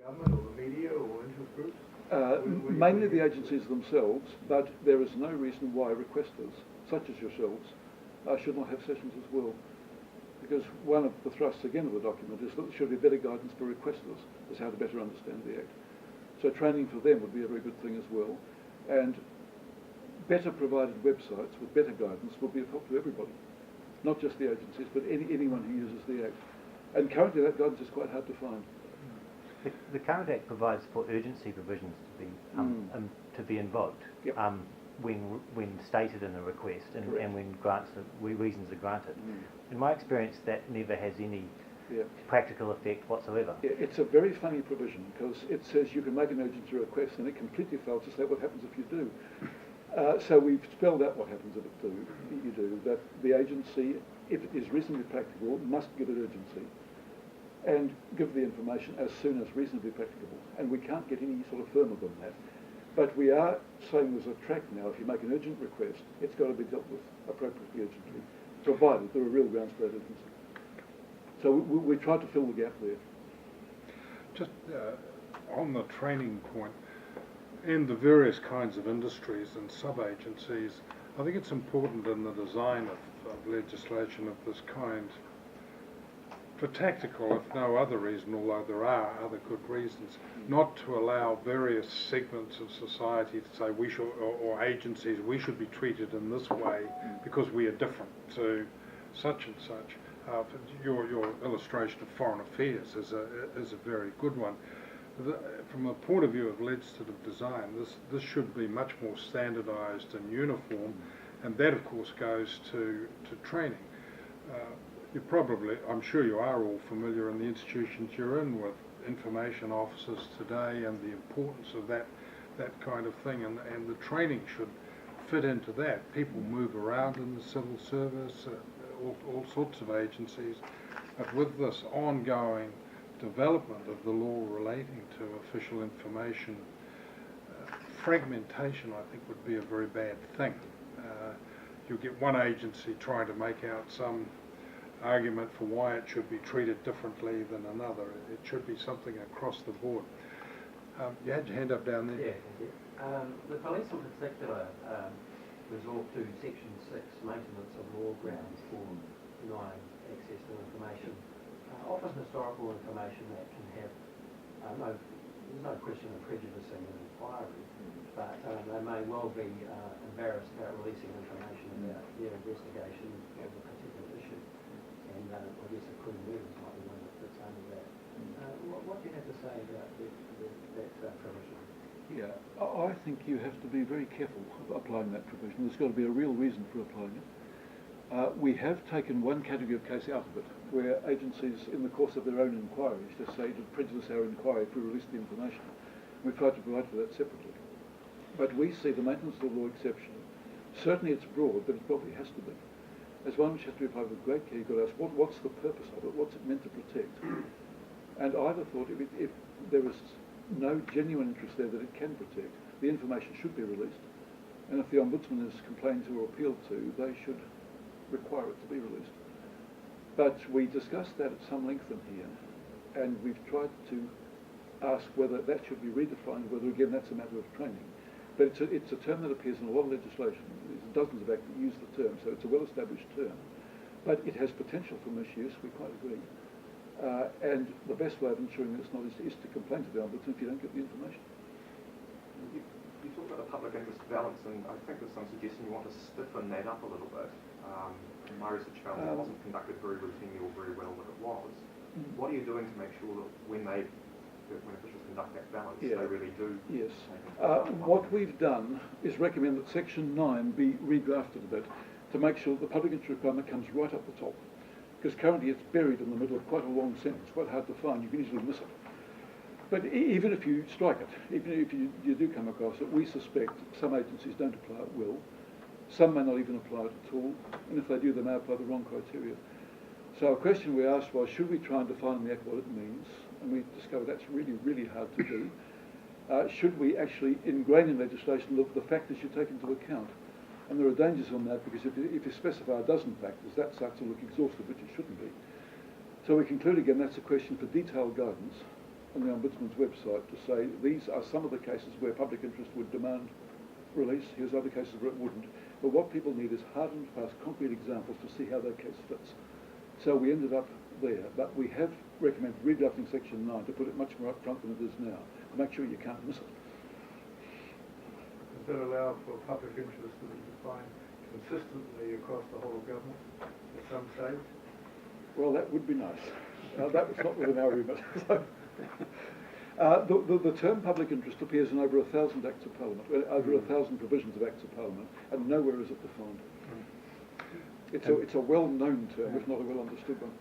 Government or the media or interest groups? Mainly the agencies themselves, but there is no reason why requesters, such as yourselves, should not have sessions as well. Because one of the thrusts again of the document is that there should be better guidance for requesters as how to better understand the Act. So training for them would be a very good thing as well. And better provided websites with better guidance would be of help to everybody. Not just the agencies, but anyone who uses the Act. And currently that guidance is quite hard to find. The current Act provides for urgency provisions to be invoked Yep. when stated in a request and when reasons are granted. In my experience, that never has any practical effect whatsoever. It's a very funny provision because it says you can make an urgency request and it completely fails to say what happens if you do. So we've spelled out what happens if you do, that the agency, if it is reasonably practicable, must give it urgency and give the information as soon as reasonably practicable. And we can't get any sort of firmer than that. But we are saying there's a track now. If you make an urgent request, it's got to be dealt with appropriately urgently, provided there are real grounds for that urgency. So we try to fill the gap there. Just on the training point, in the various kinds of industries and sub-agencies, I think it's important in the design of legislation of this kind, for tactical, if no other reason, although there are other good reasons, not to allow various segments of society to say we should, or agencies, we should be treated in this way because we are different to such and such. Your illustration of foreign affairs is a very good one. From the point of view of legislative design, this should be much more standardised and uniform, and that of course goes to training. You probably, I'm sure you are all familiar in the institutions you're in with information officers today and the importance of that kind of thing, and the training should fit into that. People move around in the civil service, all sorts of agencies, but with this ongoing development of the law relating to official information, fragmentation I think would be a very bad thing. You'll get one agency trying to make out some argument for why it should be treated differently than another. It should be something across the board. You had your hand up down there. Yeah, thank you. The police in particular resort to Section 6, maintenance of law grounds for denying access to information. Often historical information that can have, there's no question of prejudicing an inquiry, but they may well be embarrassed about releasing information about their investigation of a particular issue. And I guess a cruel murders might be one that fits under that. What do you have to say about that provision? Yeah, I think you have to be very careful of applying that provision. There's got to be a real reason for applying it. We have taken one category of case out of it, where agencies, in the course of their own inquiries, just say to prejudice our inquiry if we release the information. We've tried to provide for that separately. But we see the maintenance of the law exception. Certainly it's broad, but it probably has to be. As one which has to be applied with great care. You've got to ask, what's the purpose of it? What's it meant to protect? And I'd have thought if there is no genuine interest there that it can protect, the information should be released. And if the Ombudsman is complained to or appealed to, they should require it to be released. But we discussed that at some length in here, and we've tried to ask whether that should be redefined, whether again that's a matter of training. But it's a term that appears in a lot of legislation. There's dozens of acts that use the term, so it's a well-established term. But it has potential for misuse, we quite agree. And the best way of ensuring that it's not is to complain to the Ombudsman if you don't get the information. You talk about the public interest balance, and I think there's some suggestion you want to stiffen that up a little bit. My research found that it wasn't conducted very routinely or very well, but it was. What are you doing to make sure that when officials conduct that balance, they really do? Yes. What we've done is recommend that Section 9 be redrafted a bit to make sure that the public interest requirement comes right up the top. Because currently it's buried in the middle of quite a long sentence, quite hard to find, you can easily miss it. But even if you strike it, even if you do come across it, we suspect some agencies don't apply it well. Some may not even apply it at all, and if they do, they may apply the wrong criteria. So a question we asked was, should we try and define in the Act what it means? And we discovered that's really, really hard to do. Should we actually ingrain in legislation the factors you take into account? And there are dangers on that, because if you specify a dozen factors, that starts to look exhaustive, which it shouldn't be. So we conclude again that's a question for detailed guidance, on the Ombudsman's website to say these are some of the cases where public interest would demand release, here's other cases where it wouldn't. But what people need is hard and fast concrete examples to see how that case fits. So we ended up there, but we have recommended redrafting Section 9 to put it much more up front than it is now, to make sure you can't miss it. Does that allow for public interest to be defined consistently across the whole of government at some stage? Well, that would be nice. That was not within our remit. The term public interest appears in over 1,000 Acts of Parliament, over 1,000 provisions of Acts of Parliament, and nowhere is it defined. It's a well-known term, if not a well-understood one.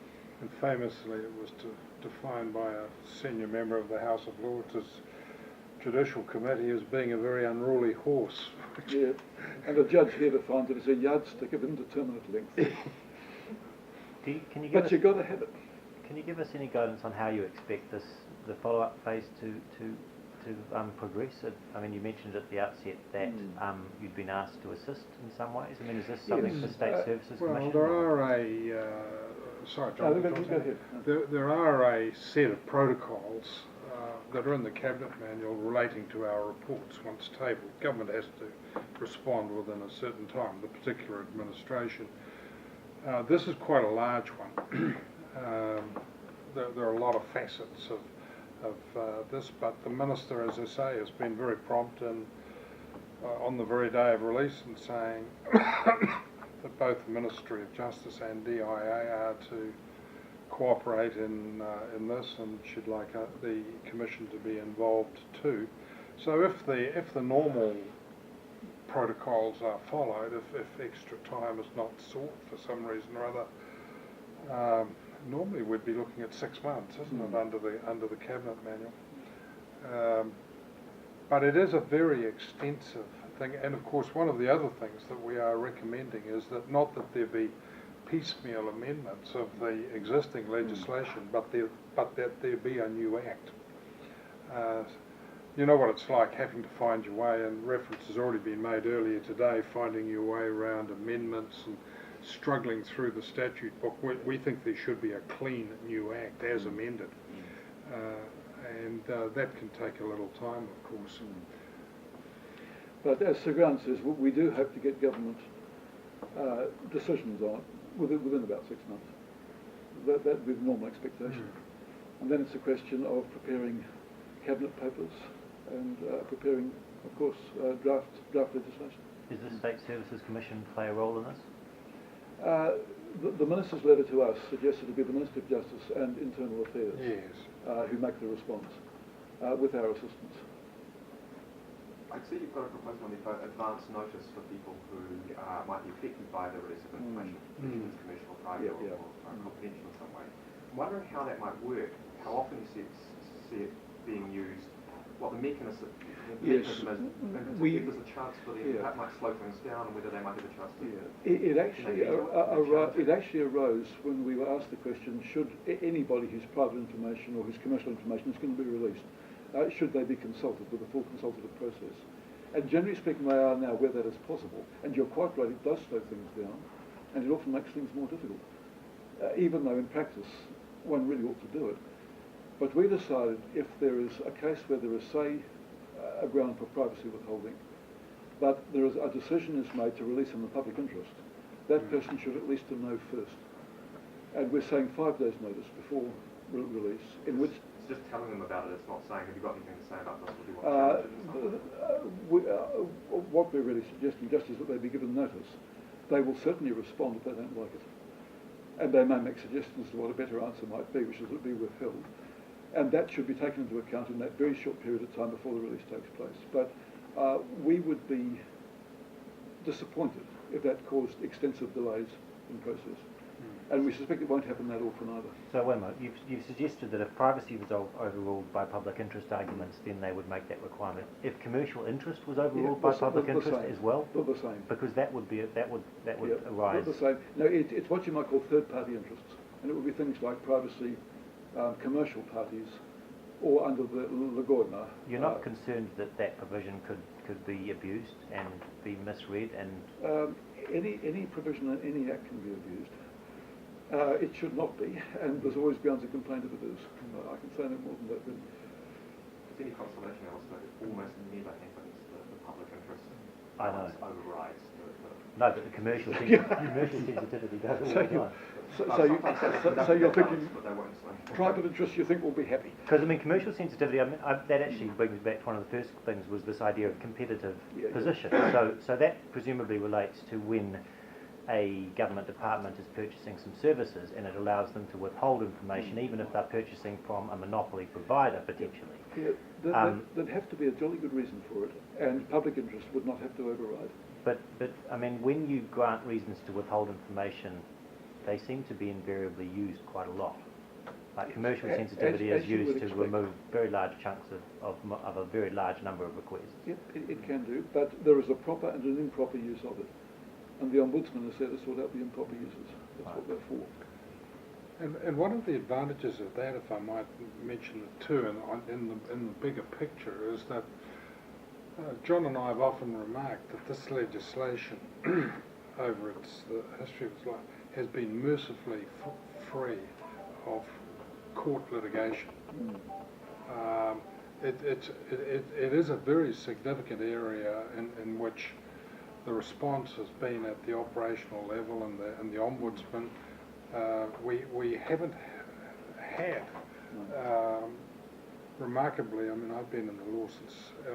And famously it was defined by a senior member of the House of Lords as Judicial Committee as being a very unruly horse. Yeah, and a judge here defines it as a yardstick of indeterminate length. But you've got to have it. Can you give us any guidance on how you expect the follow-up phase to progress? I mean, you mentioned at the outset that you'd been asked to assist in some ways. I mean, is this something the State Services well, Commission? there are sorry, John. Go ahead. There are a set of protocols that are in the Cabinet Manual relating to our reports once tabled. Government has to respond within a certain time, the particular administration. This is quite a large one. There are a lot of facets of this, but the Minister, as I say, has been very prompt and on the very day of release and saying that both the Ministry of Justice and DIA are to cooperate in this, and she'd like the Commission to be involved too. So if the normal protocols are followed, if extra time is not sought for some reason or other, normally we'd be looking at 6 months, isn't it, under the Cabinet Manual? But it is a very extensive thing, and of course one of the other things that we are recommending is that not that there be piecemeal amendments of the existing legislation, but that there be a new act. You know what it's like having to find your way, and reference has already been made earlier today, finding your way around amendments and struggling through the statute book. We think there should be a clean new act as amended, and that can take a little time, of course. But as Sir Grant says, we do hope to get government decisions on it within about 6 months. That would be the normal expectation. And then it's a question of preparing cabinet papers and preparing, of course, draft legislation. Does the State Services Commission play a role in this? The Minister's letter to us suggested it be the Minister of Justice and Internal Affairs who make the response with our assistance. I see you've got a proposal on the advance notice for people who might be affected by the release of information, commercial, private, or confidential in some way. I'm wondering how that might work, how often you see it being used, what the mechanism is, and if there's a chance for that might slow things down, and whether they might have a chance to... It actually arose when we were asked the question, should anybody whose private information or whose commercial information is going to be released, should they be consulted with a full consultative process? And generally speaking, they are now where that is possible. And you're quite right, it does slow things down, and it often makes things more difficult, even though in practice one really ought to do it. But we decided if there is a case where there is, say, a ground for privacy withholding, but there is a decision is made to release in the public interest, that person should at least know first. And we're saying 5 days notice before release, in which... It's just telling them about it, it's not saying, have you got anything to say about this, or do you want to change it? What we're really suggesting just is that they be given notice. They will certainly respond if they don't like it. And they may make suggestions to what a better answer might be, which is that it be withheld. And that should be taken into account in that very short period of time before the release takes place. But we would be disappointed if that caused extensive delays in process. And we suspect it won't happen that often either. So wait a moment, you've suggested that if privacy was overruled by public interest arguments, then they would make that requirement. If commercial interest was overruled by public interest as well, the same. Because that would arise. The same. No, it's what you might call third-party interests, and it would be things like privacy, commercial parties, or under the Lagorna. You're not concerned that that provision could be abused and be misread and... Any provision in any act can be abused. It should not be, and there's always grounds of complaint if it is. I can say no more than that. any consolation, Alistair, it almost never happens that the public interest I know. overrides No, but the commercial, commercial sensitivity does all So the you- time. So you're thinking but they won't say. private interests you think will be happy? Because I mean, commercial sensitivity. I mean, that actually brings me back to one of the first things was this idea of competitive Yeah. position. So that presumably relates to when a government department is purchasing some services, and it allows them to withhold information, even if they're purchasing from a monopoly provider potentially. Yeah, there'd have to be a jolly good reason for it, and public interest would not have to override. But I mean, when you grant reasons to withhold information, they seem to be invariably used quite a lot. Like commercial As- sensitivity as is you would used to expect. remove very large chunks of a very large number of requests. Yep, it can do, but there is a proper and an improper use of it. And the Ombudsman is there to sort out the improper uses. That's what they're for. And one of the advantages of that, if I might mention it too, in the bigger picture, is that John and I have often remarked that this legislation, over the history of its life, has been mercifully free of court litigation. It is a very significant area in which the response has been at the operational level and the Ombudsman. We haven't had, remarkably, I mean, I've been in the law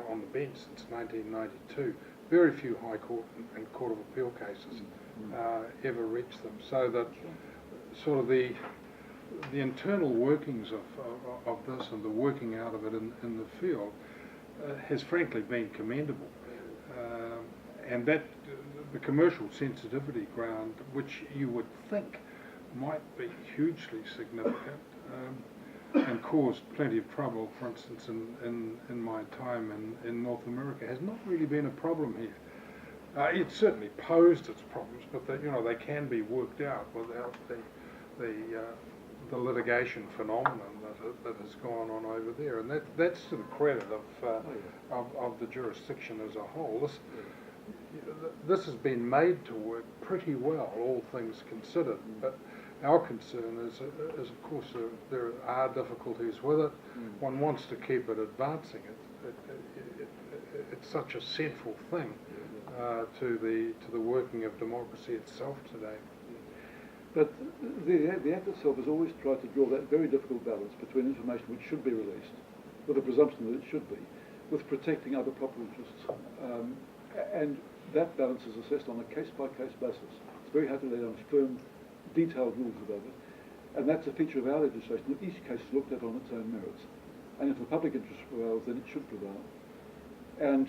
on the bench since 1992, very few High Court and Court of Appeal cases ever reached them. So that sort of the internal workings of this and the working out of it in the field has frankly been commendable. And that the commercial sensitivity ground, which you would think might be hugely significant and caused plenty of trouble, for instance, in my time in North America, has not really been a problem here. It certainly posed its problems, but they can be worked out without the litigation phenomenon that has gone on over there, and that's to the credit of the jurisdiction as a whole. This has been made to work pretty well, all things considered, but our concern is of course, there are difficulties with it. One wants to keep it advancing. It's such a central thing to the working of democracy itself today. But the Act itself has always tried to draw that very difficult balance between information which should be released, with a presumption that it should be, with protecting other property interests. And that balance is assessed on a case-by-case basis. It's very hard to lay down firm, detailed rules about it. And that's a feature of our legislation, that each case is looked at on its own merits. And if the public interest prevails, then it should prevail. And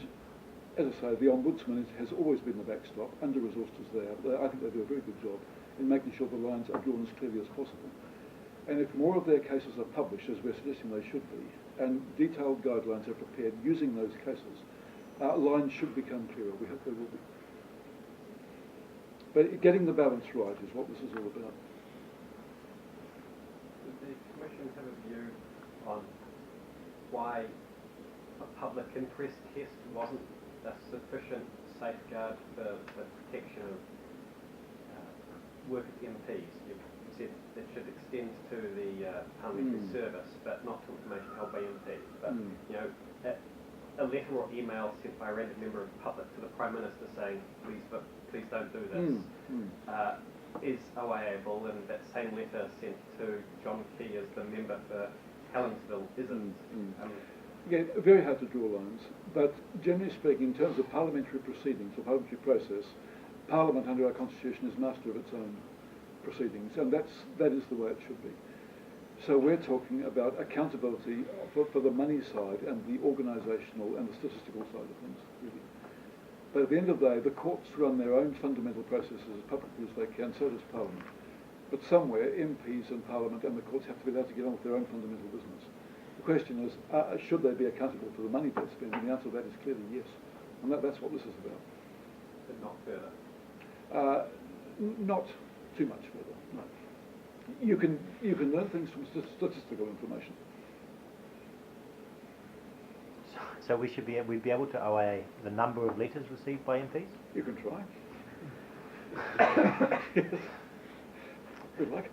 as I say, the Ombudsman has always been the backstop, under-resourced as they are. I think they do a very good job in making sure the lines are drawn as clearly as possible. And if more of their cases are published, as we're suggesting they should be, and detailed guidelines are prepared using those cases, lines should become clearer. We hope they will be. But getting the balance right is what this is all about. Does the Commission have a view on why a public interest test wasn't a sufficient safeguard for the protection of work at MPs? You've said it should extend to the parliamentary service, but not to information held by MPs. But a letter or email sent by a random member of the public to the Prime Minister saying, please don't do this, is OIA-able, and that same letter sent to John Key as the member for Helensville isn't. Again, very hard to draw lines, but generally speaking, in terms of parliamentary proceedings or parliamentary process, Parliament under our Constitution is master of its own proceedings, and that is the way it should be. So we're talking about accountability for the money side and the organisational and the statistical side of things, really. But at the end of the day, the courts run their own fundamental processes as publicly as they can, so does Parliament. But somewhere, MPs and Parliament and the courts have to be allowed to get on with their own fundamental business. The question is, should they be accountable for the money they spend? And the answer to that is clearly yes. And that's what this is about. But not further. Not too much further, no. You can learn things from statistical information. So we'd be able to OIA the number of letters received by MPs? You can try. Yes. Good luck.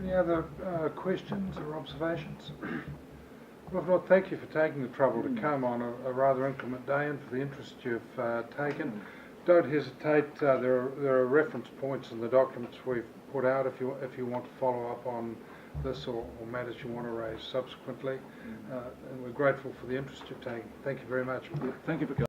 Any other questions or observations? Well, if not, thank you for taking the trouble to come on a rather inclement day and for the interest you've taken. Don't hesitate. There are reference points in the documents we've put out if you want to follow up on this or matters you want to raise subsequently. And we're grateful for the interest you've taken. Thank you very much. Thank you for coming.